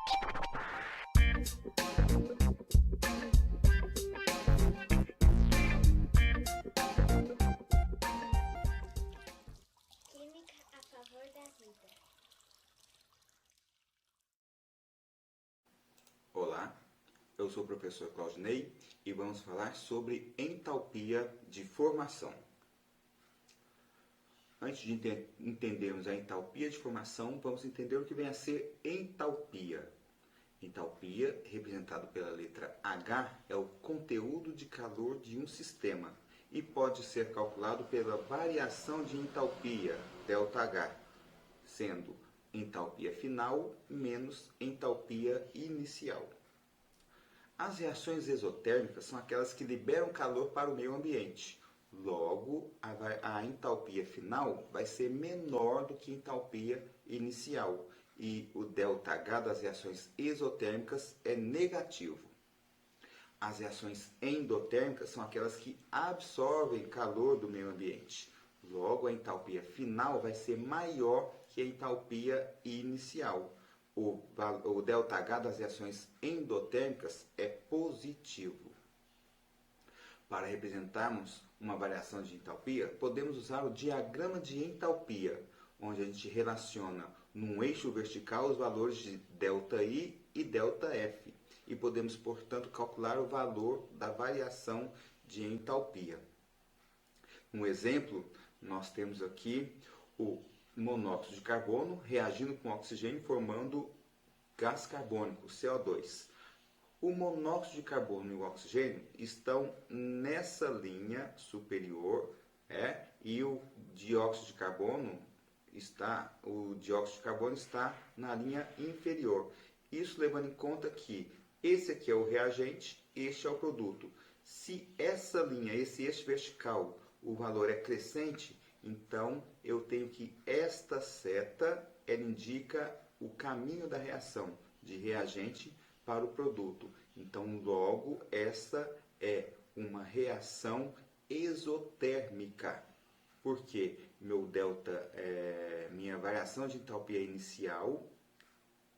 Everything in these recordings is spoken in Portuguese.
Química a favor da vida. Olá, eu sou o professor Claudinei e vamos falar sobre entalpia de formação. Antes de entendermos a entalpia de formação, vamos entender o que vem a ser entalpia. Entalpia, representado pela letra H, é o conteúdo de calor de um sistema e pode ser calculado pela variação de entalpia, ΔH, sendo entalpia final menos entalpia inicial. As reações exotérmicas são aquelas que liberam calor para o meio ambiente. Logo, a entalpia final vai ser menor do que a entalpia inicial e o ΔH das reações exotérmicas é negativo. As reações endotérmicas são aquelas que absorvem calor do meio ambiente. Logo, a entalpia final vai ser maior que a entalpia inicial. O ΔH das reações endotérmicas é positivo. Para representarmos uma variação de entalpia, podemos usar o diagrama de entalpia, onde a gente relaciona num eixo vertical os valores de ΔI e ΔF, e podemos, portanto, calcular o valor da variação de entalpia. Um exemplo, nós temos aqui o monóxido de carbono reagindo com oxigênio formando gás carbônico, CO2. O monóxido de carbono e o oxigênio estão nessa linha superior, e o dióxido de carbono está na linha inferior. Isso levando em conta que esse aqui é o reagente, este é o produto. Se essa linha, esse eixo vertical, o valor é crescente, então eu tenho que esta seta, ela indica o caminho da reação de reagente para o produto. Então, logo, essa é uma reação exotérmica. Porque minha variação de entalpia inicial,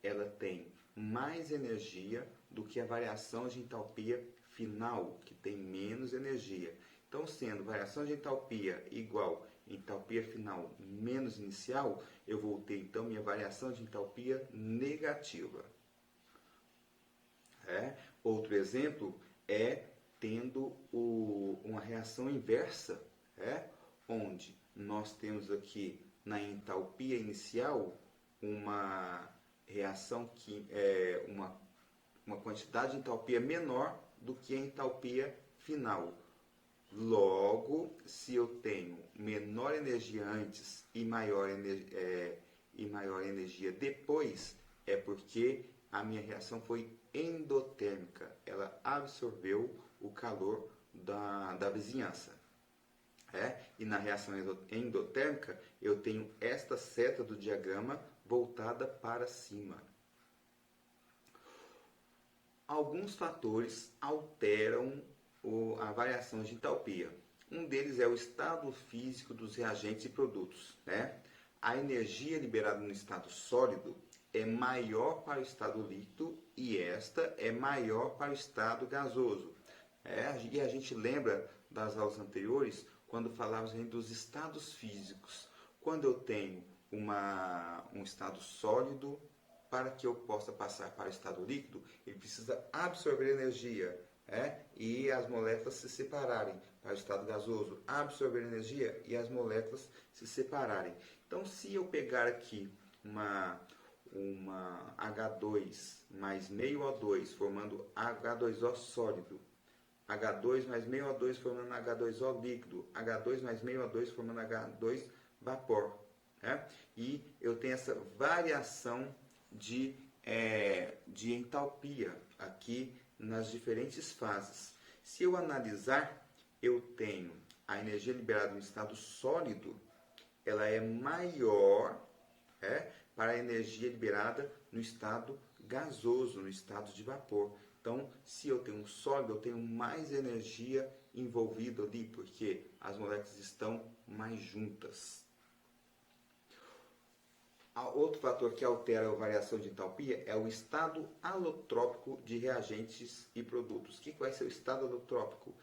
ela tem mais energia do que a variação de entalpia final, que tem menos energia. Então, sendo variação de entalpia igual entalpia final menos inicial, eu vou ter então minha variação de entalpia negativa. Outro exemplo é tendo uma reação inversa, onde nós temos aqui na entalpia inicial uma reação que é uma quantidade de entalpia menor do que a entalpia final. Logo, se eu tenho menor energia antes e maior energia depois, é porque a minha reação foi endotérmica. Ela absorveu o calor da vizinhança. E na reação endotérmica, eu tenho esta seta do diagrama voltada para cima. Alguns fatores alteram a variação de entalpia. Um deles é o estado físico dos reagentes e produtos. A energia liberada no estado sólido é maior para o estado líquido e esta é maior para o estado gasoso. E a gente lembra das aulas anteriores quando falávamos dos estados físicos. Quando eu tenho um estado sólido, para que eu possa passar para o estado líquido, ele precisa absorver energia, e as moléculas se separarem. Para o estado gasoso, absorver energia e as moléculas se separarem. Então, se eu pegar aqui uma H2 mais meio O2 formando H2O sólido, H2 mais meio O2 formando H2O líquido, H2 mais meio O2 formando H2 vapor. E eu tenho essa variação de entalpia aqui nas diferentes fases. Se eu analisar, eu tenho a energia liberada no estado sólido, ela é maior para a energia liberada no estado gasoso, no estado de vapor. Então, se eu tenho um sólido, eu tenho mais energia envolvida ali, porque as moléculas estão mais juntas. Outro fator que altera a variação de entalpia é o estado alotrópico de reagentes e produtos. O que vai ser o estado alotrópico?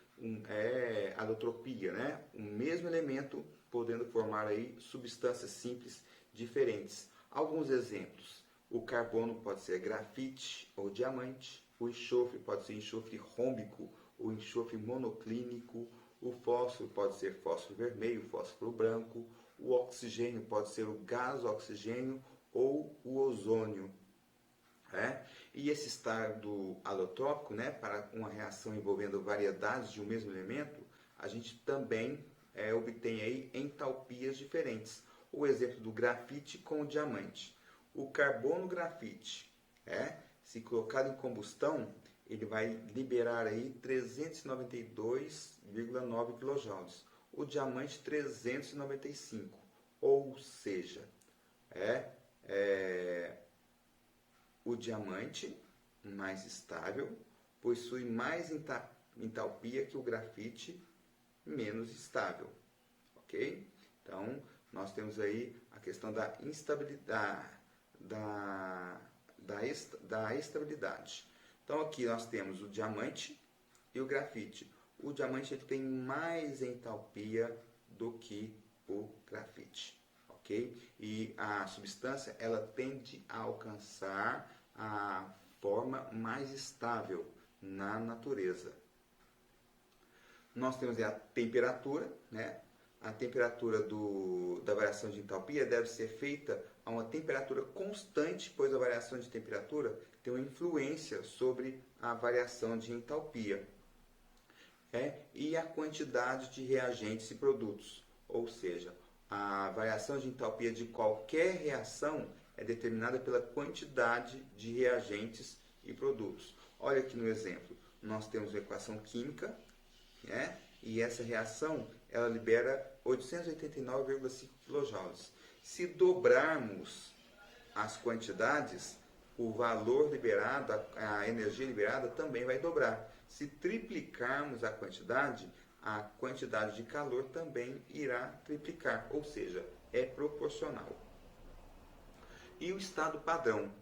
É alotropia, né? O mesmo elemento podendo formar aí substâncias simples diferentes. Alguns exemplos: o carbono pode ser grafite ou diamante, o enxofre pode ser enxofre rômbico ou enxofre monoclínico, o fósforo pode ser fósforo vermelho, fósforo branco, o oxigênio pode ser o gás oxigênio ou o ozônio. Né? E esse estado alotrópico, né, para uma reação envolvendo variedades de um mesmo elemento, a gente também obtém aí entalpias diferentes. O exemplo do grafite com o diamante. O carbono grafite, se colocado em combustão, ele vai liberar aí 392,9 kJ. O diamante 395, ou seja, o diamante mais estável possui mais entalpia que o grafite menos estável, ok? Então, nós temos aí a questão da instabilidade, da estabilidade. Então, aqui nós temos o diamante e o grafite. O diamante ele tem mais entalpia do que o grafite, ok? E a substância ela tende a alcançar a forma mais estável na natureza. Nós temos a temperatura, né? A temperatura da variação de entalpia deve ser feita a uma temperatura constante, pois a variação de temperatura tem uma influência sobre a variação de entalpia. E a quantidade de reagentes e produtos, ou seja, a variação de entalpia de qualquer reação é determinada pela quantidade de reagentes e produtos. Olha aqui no exemplo, nós temos uma equação química, e essa reação ela libera 889,5 kJ. Se dobrarmos as quantidades, o valor liberado, a energia liberada também vai dobrar. Se triplicarmos a quantidade de calor também irá triplicar, ou seja, é proporcional. E o estado padrão?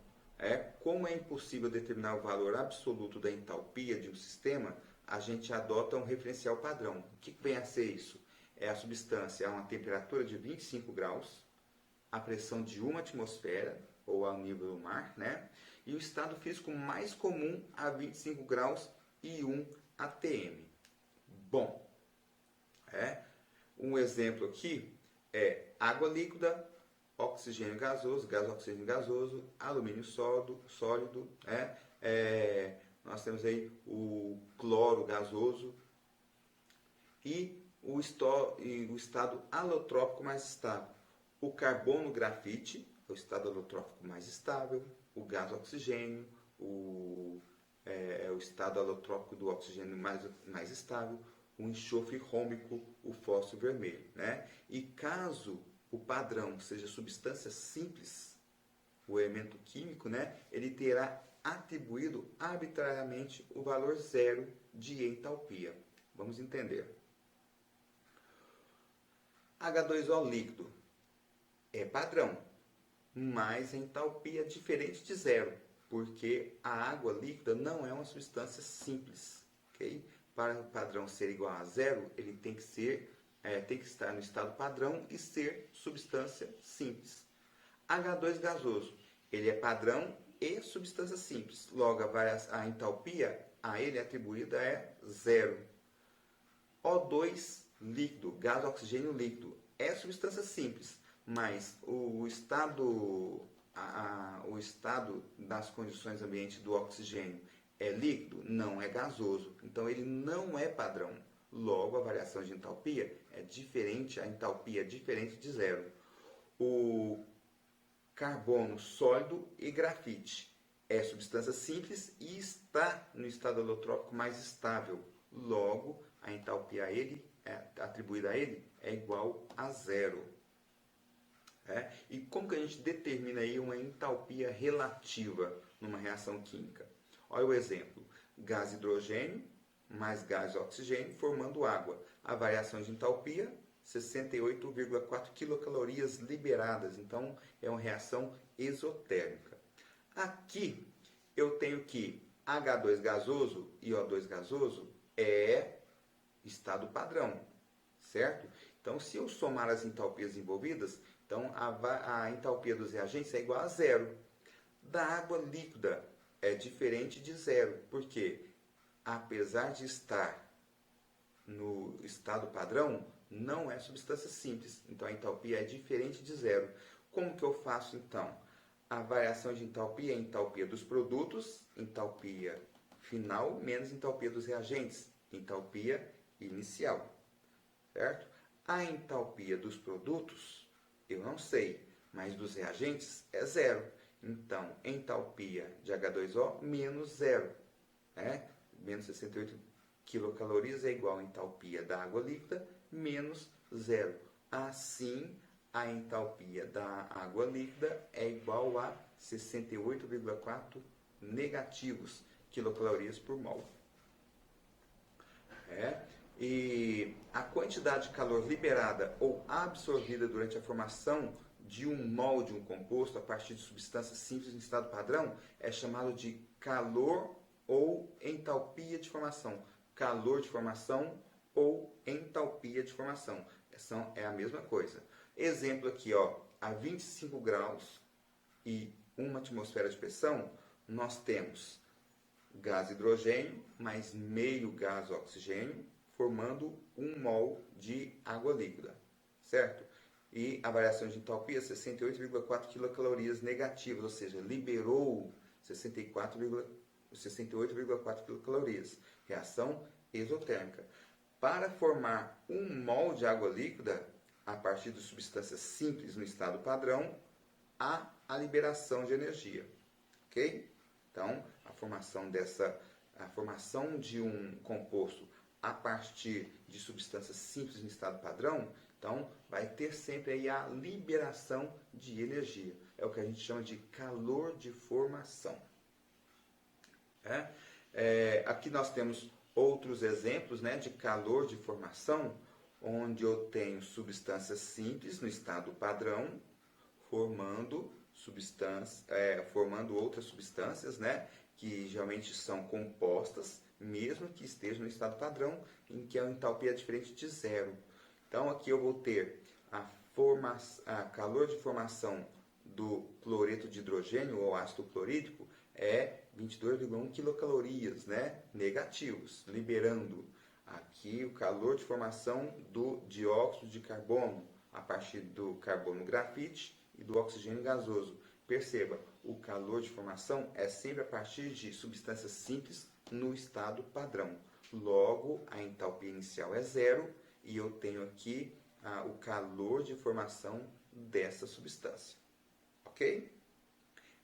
Como é impossível determinar o valor absoluto da entalpia de um sistema, a gente adota um referencial padrão. O que vem a ser isso? É a substância a uma temperatura de 25 graus, a pressão de 1 atmosfera, ou ao nível do mar, né? E o estado físico mais comum a 25 graus e 1 atm. Bom, um exemplo aqui é água líquida, oxigênio gasoso, gás oxigênio gasoso, alumínio sólido, nós temos aí o cloro gasoso e o estado alotrópico mais estável. O carbono grafite, o estado alotrópico mais estável, o gás oxigênio, o estado alotrópico do oxigênio mais estável, o enxofre rômbico, o fósforo vermelho. Né? E caso o padrão seja substância simples, o elemento químico, né, ele terá atribuído arbitrariamente o valor zero de entalpia. Vamos entender. H2O líquido é padrão, mas a entalpia é diferente de zero, porque a água líquida não é uma substância simples. Okay? Para o padrão ser igual a zero, ele tem que estar no estado padrão e ser substância simples. H2 gasoso, ele é padrão e substância simples. Logo, a entalpia a ele atribuída é zero. O2 líquido, gás oxigênio líquido, é substância simples, mas o estado das condições ambiente do oxigênio é líquido, não é gasoso. Então, ele não é padrão. Logo, a variação de entalpia é diferente, a entalpia é diferente de zero. O carbono sólido e grafite é substância simples e está no estado alotrópico mais estável. Logo, a entalpia atribuída a ele é igual a zero. E como que a gente determina aí uma entalpia relativa numa reação química? Olha o exemplo. Gás hidrogênio mais gás oxigênio formando água. A variação de entalpia 68,4 quilocalorias liberadas. Então, é uma reação exotérmica. Aqui, eu tenho que H2 gasoso e O2 gasoso é estado padrão, certo? Então, se eu somar as entalpias envolvidas, então a entalpia dos reagentes é igual a zero. Da água líquida é diferente de zero, porque apesar de estar no estado padrão, não é substância simples. Então, a entalpia é diferente de zero. Como que eu faço, então? A variação de entalpia é a entalpia dos produtos, entalpia final, menos entalpia dos reagentes, entalpia inicial, certo? A entalpia dos produtos, eu não sei, mas dos reagentes é zero. Então, entalpia de H2O menos zero, né? Menos 68 quilocalorias é igual a entalpia da água líquida menos zero. Assim, a entalpia da água líquida é igual a 68,4 negativos quilocalorias por mol. E a quantidade de calor liberada ou absorvida durante a formação de um mol de um composto a partir de substâncias simples em estado padrão é chamado de calor ou entalpia de formação. Calor de formação ou entalpia de formação. É a mesma coisa. Exemplo aqui, ó, a 25 graus e 1 atmosfera de pressão, nós temos gás hidrogênio mais meio gás oxigênio, formando 1 mol de água líquida, certo? E a variação de entalpia é 68,4 quilocalorias negativas, ou seja, liberou 68,4 quilocalorias. Reação exotérmica. Para formar 1 mol de água líquida, a partir de substâncias simples no estado padrão, há a liberação de energia, ok? Então, a formação de um composto a partir de substâncias simples no estado padrão, então vai ter sempre aí a liberação de energia. É o que a gente chama de calor de formação. Aqui nós temos outros exemplos, né, de calor de formação, onde eu tenho substâncias simples no estado padrão, formando outras substâncias, né, que geralmente são compostas, mesmo que estejam no estado padrão, em que a entalpia é diferente de zero. Então, aqui eu vou ter a calor de formação do cloreto de hidrogênio, ou ácido clorídrico, é 22,1 quilocalorias, né, negativos, liberando aqui o calor de formação do dióxido de carbono, a partir do carbono grafite e do oxigênio gasoso. Perceba, o calor de formação é sempre a partir de substâncias simples no estado padrão. Logo, a entalpia inicial é zero e eu tenho aqui o calor de formação dessa substância. Ok?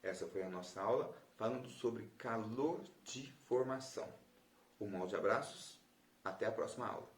Essa foi a nossa aula falando sobre calor de formação. Um molde de abraços, até a próxima aula.